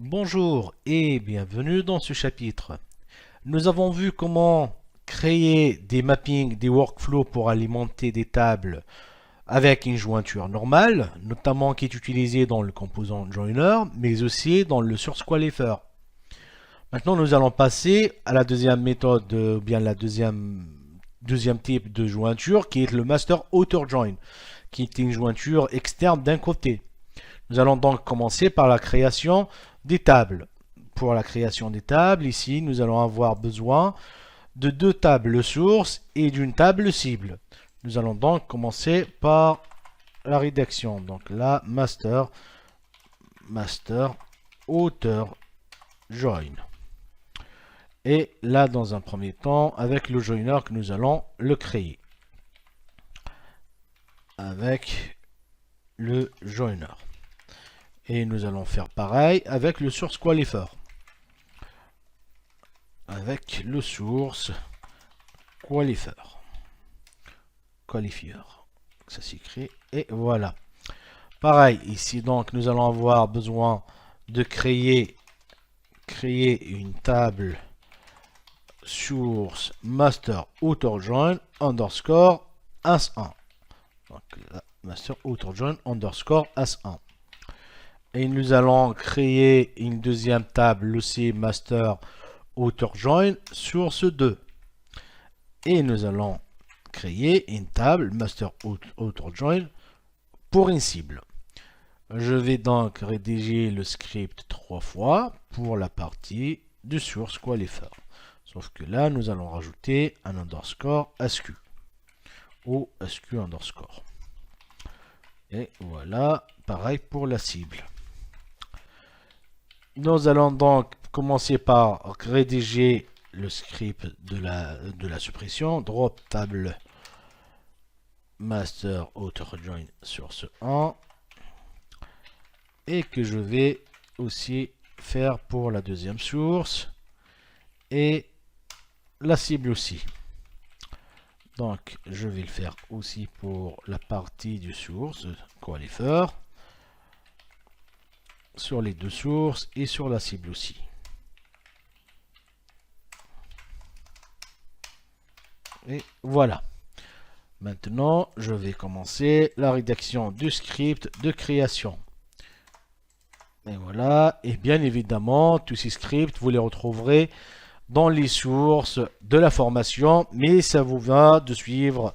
Bonjour et bienvenue dans ce chapitre. Nous avons vu comment créer des mappings, des workflows pour alimenter des tables avec une jointure normale, notamment qui est utilisée dans le composant joiner, mais aussi dans le source qualifier. Maintenant, nous allons passer à la deuxième méthode, ou bien la deuxième type de jointure, qui est le master outer join, qui est une jointure externe d'un côté. Nous allons donc commencer par la création des tables. Pour la création des tables, ici, nous allons avoir besoin de deux tables source et d'une table cible. Nous allons donc commencer par la rédaction. Donc là, master outer join. Et là, dans un premier temps, avec le joiner que nous allons le créer. Avec le joiner. Et nous allons faire pareil avec le source qualifier. Avec le source qualifier. Ça s'écrit. Et voilà. Pareil, ici donc nous allons avoir besoin de créer une table source master outer join underscore as1. Donc là, master outer join underscore as1. Et nous allons créer une deuxième table aussi master outer join source 2. Et nous allons créer une table master outer join pour une cible. Je vais donc rédiger le script 3 fois pour la partie du source qualifier. Sauf que là, nous allons rajouter un underscore SQ ou SQ underscore. Et voilà, pareil pour la cible. Nous allons donc commencer par rédiger le script de la suppression. Drop table master outer join source 1. Et que je vais aussi faire pour la deuxième source. Et la cible aussi. Donc, je vais le faire aussi pour la partie du source qualifier. Sur les deux sources et sur la cible aussi. Et voilà. Maintenant, je vais commencer la rédaction du script de création. Et voilà. Et bien évidemment, tous ces scripts, vous les retrouverez dans les sources de la formation, mais ça vous va de suivre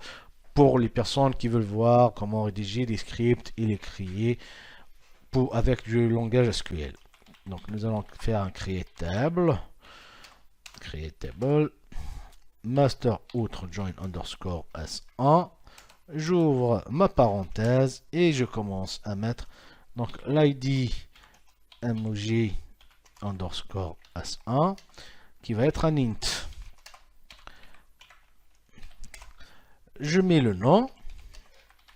pour les personnes qui veulent voir comment rédiger des scripts et les créer avec du langage SQL. Donc nous allons faire un create table master outer join underscore as1. J'ouvre ma parenthèse et je commence à mettre donc l'id mog underscore as1 qui va être un int. Je mets le nom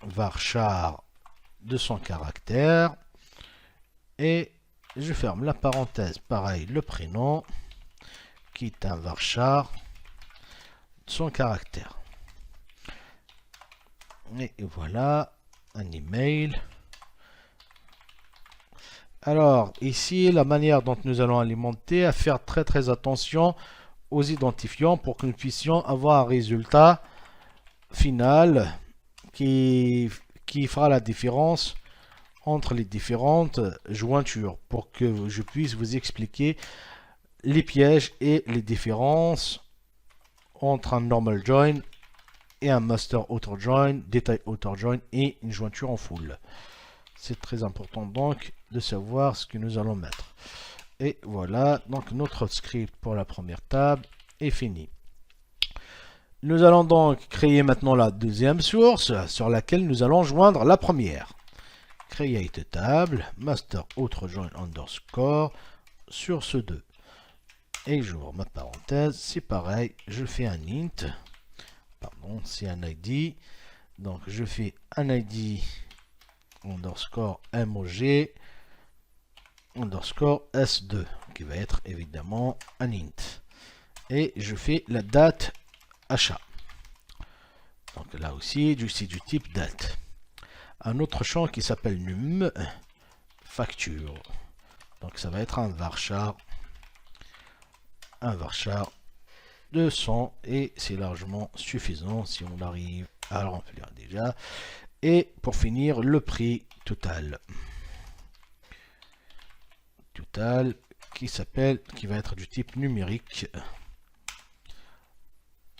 varchar 200 caractères. Et je ferme la parenthèse. Pareil, le prénom, qui est un varchar, son caractère. Et voilà, un email. Alors, ici, la manière dont nous allons alimenter, à faire très attention aux identifiants pour que nous puissions avoir un résultat final qui fera la différence entre les différentes jointures pour que je puisse vous expliquer les pièges et les différences entre un normal join et un master outer join, détail outer join et une jointure en full. C'est très important donc de savoir ce que nous allons mettre. Et voilà, donc notre script pour la première table est fini. Nous allons donc créer maintenant la deuxième source sur laquelle nous allons joindre la première. Create table, master outer join underscore, source 2. Et j'ouvre ma parenthèse, c'est pareil, je fais un int, pardon, c'est un id, donc je fais un id underscore mog underscore s2, qui va être évidemment un int. Et je fais la date achat. Donc là aussi, c'est du type date. Un autre champ qui s'appelle num facture Donc ça va être un varchar 200 et c'est largement suffisant si on arrive à le remplir déjà. Et pour finir, le prix total. Qui va être du type numérique.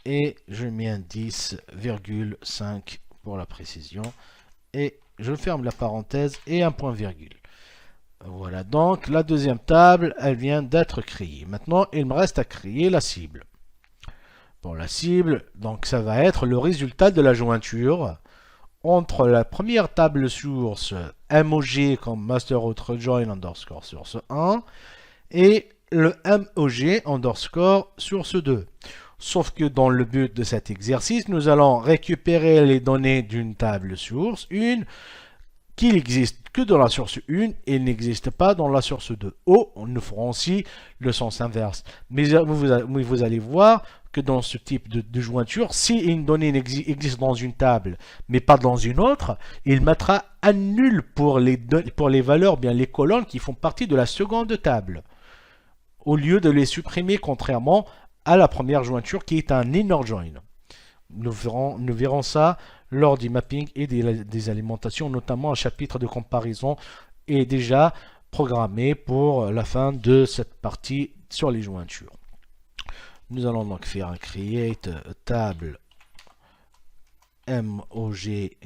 Et je mets un 10,5 pour la précision. Et je ferme la parenthèse et un point virgule. Voilà, donc la deuxième table, elle vient d'être créée. Maintenant, il me reste à créer la cible. Bon, la cible, donc ça va être le résultat de la jointure entre la première table source MOG comme master outre join underscore source 1 et le MOG underscore source 2. Sauf que dans le but de cet exercice, nous allons récupérer les données d'une table source, une qui n'existe que dans la source 1 et n'existe pas dans la source 2. Ou nous ferons aussi le sens inverse. Mais vous allez voir que dans ce type de jointure, si une donnée existe dans une table, mais pas dans une autre, il mettra un nul pour les valeurs, bien les colonnes qui font partie de la seconde table, au lieu de les supprimer contrairement à la première jointure qui est un inner join. Nous verrons ça lors du mapping et des alimentations, notamment un chapitre de comparaison est déjà programmé pour la fin de cette partie sur les jointures. Nous allons donc faire un create table MOGC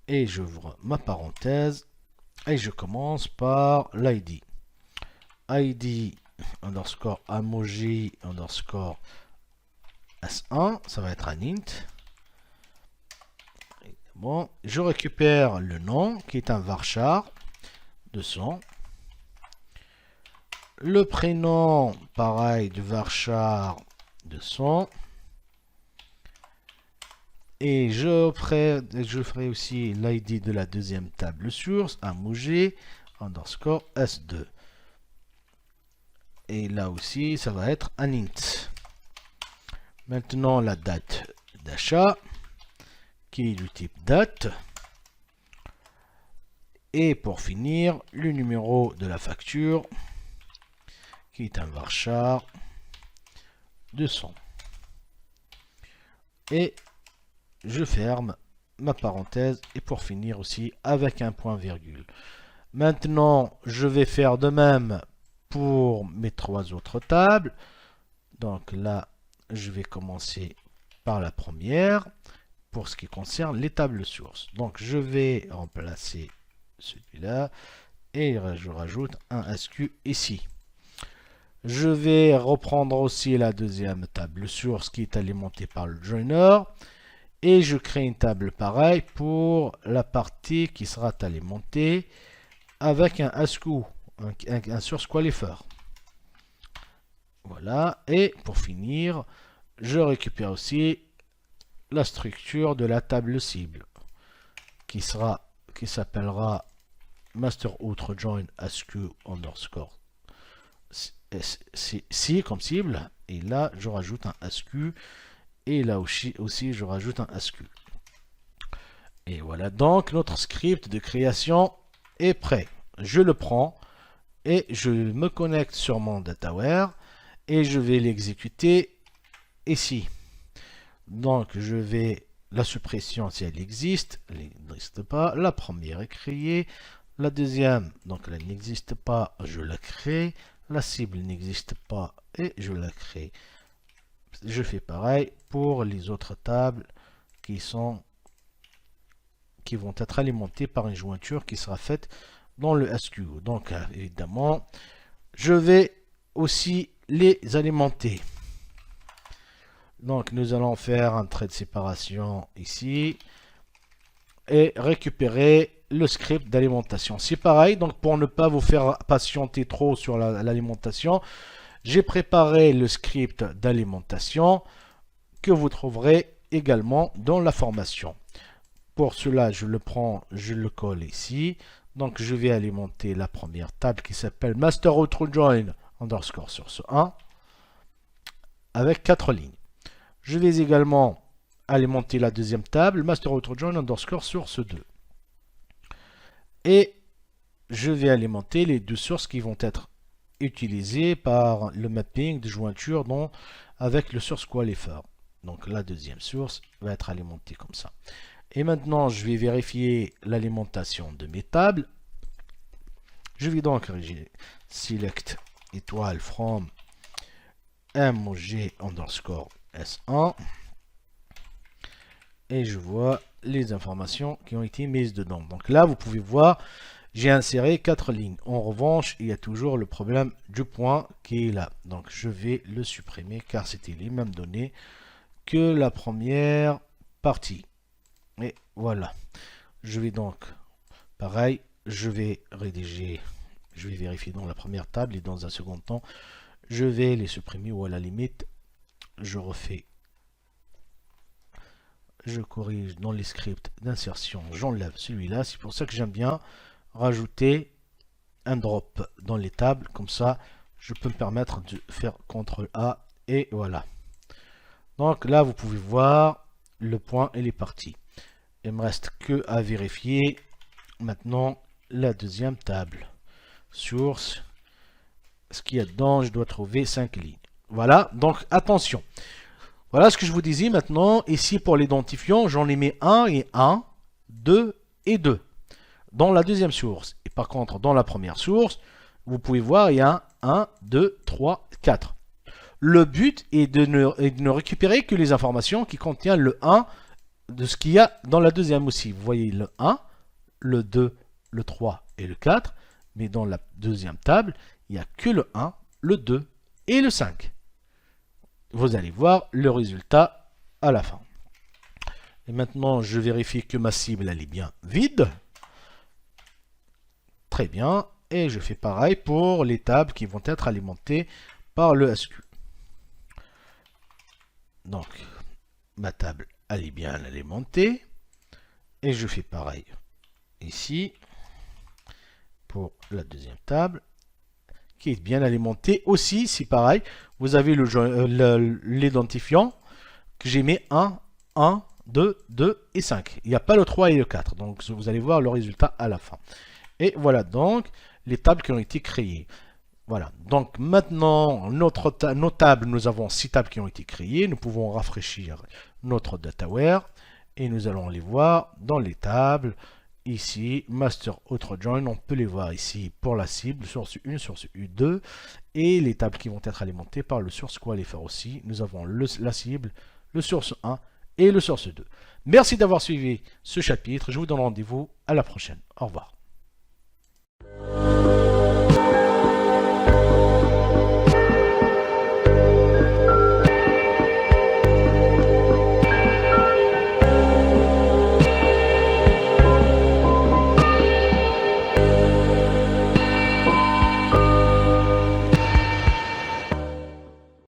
et j'ouvre ma parenthèse et je commence par l'ID. ID underscore emoji underscore S1, ça va être un int. Bon, je récupère le nom qui est un varchar 200. Le prénom, pareil, du varchar 200. Et je ferai aussi l'ID de la deuxième table source, emoji underscore S2. Et là aussi, ça va être un int. Maintenant, la date d'achat, qui est du type date. Et pour finir, le numéro de la facture, qui est un varchar 200. Et je ferme ma parenthèse. Et pour finir aussi, avec un point virgule. Maintenant, je vais faire de même pour mes trois autres tables. Donc là, je vais commencer par la première pour ce qui concerne les tables sources. Donc je vais remplacer celui-là et je rajoute un SQ ici. Je vais reprendre aussi la deuxième table source qui est alimentée par le joiner et je crée une table pareille pour la partie qui sera alimentée avec un SQ, un source qualifier. Voilà, et pour finir, je récupère aussi la structure de la table cible qui s'appellera master outre join SQ underscore C comme cible, et là je rajoute un SQ et là aussi je rajoute un SQ. Et voilà, donc notre script de création est prêt. Je le prends et je me connecte sur mon dataware et je vais l'exécuter ici. Donc je vais la suppression si elle existe pas. La première est créée, la deuxième, donc elle n'existe pas, je la crée. La cible n'existe pas et je la crée. Je fais pareil pour les autres tables qui vont être alimentées par une jointure qui sera faite dans le SQ. Donc évidemment, je vais aussi les alimenter. Donc nous allons faire un trait de séparation ici et récupérer le script d'alimentation. C'est pareil, donc pour ne pas vous faire patienter trop sur l'alimentation, j'ai préparé le script d'alimentation que vous trouverez également dans la formation. Pour cela, je le prends, je le colle ici. Donc je vais alimenter la première table qui s'appelle master outre join underscore source 1 avec 4 lignes. Je vais également alimenter la deuxième table master outre join underscore source 2. Et je vais alimenter les deux sources qui vont être utilisées par le mapping de jointure avec le source qualifier. Donc la deuxième source va être alimentée comme ça. Et maintenant, je vais vérifier l'alimentation de mes tables. Je vais donc select étoile from mog underscore s1 et je vois les informations qui ont été mises dedans. Donc là, vous pouvez voir, j'ai inséré 4 lignes. En revanche, il y a toujours le problème du point qui est là. Donc je vais le supprimer car c'était les mêmes données que la première partie. Et voilà. Je vais donc, pareil, je vais rédiger, je vais vérifier dans la première table et dans un second temps, je vais les supprimer ou à la limite, je refais, je corrige dans les scripts d'insertion, j'enlève celui-là. C'est pour ça que j'aime bien rajouter un drop dans les tables, comme ça je peux me permettre de faire CTRL A et voilà. Donc là vous pouvez voir le point et les parties. Il me reste que à vérifier maintenant la deuxième table. Source, ce qu'il y a dedans, je dois trouver 5 lignes. Voilà, donc attention. Voilà ce que je vous disais maintenant. Ici pour l'identifiant, j'en ai mis 1 et 1, 2 et 2 dans la deuxième source. Et par contre, dans la première source, vous pouvez voir, il y a 1, 2, 3, 4. Le but est de ne récupérer que les informations qui contiennent le 1 de ce qu'il y a dans la deuxième aussi. Vous voyez le 1, le 2, le 3 et le 4. Mais dans la deuxième table, il n'y a que le 1, le 2 et le 5. Vous allez voir le résultat à la fin. Et maintenant, je vérifie que ma cible elle est bien vide. Très bien. Et je fais pareil pour les tables qui vont être alimentées par le SQ. Donc, ma table elle est bien alimentée. Et je fais pareil ici pour la deuxième table qui est bien alimentée aussi. C'est pareil. Vous avez l'identifiant que j'ai mis 1, 1, 2, 2 et 5. Il n'y a pas le 3 et le 4. Donc, vous allez voir le résultat à la fin. Et voilà donc les tables qui ont été créées. Voilà. Donc, maintenant, nos tables, nous avons 6 tables qui ont été créées. Nous pouvons rafraîchir notre DataWare. Et nous allons les voir dans les tables. Ici, Master Autre Join, on peut les voir ici pour la cible, source 1, source U2, et les tables qui vont être alimentées par le source qualifier aussi. Nous avons la cible, le source 1 et le source 2. Merci d'avoir suivi ce chapitre, je vous donne rendez-vous à la prochaine. Au revoir.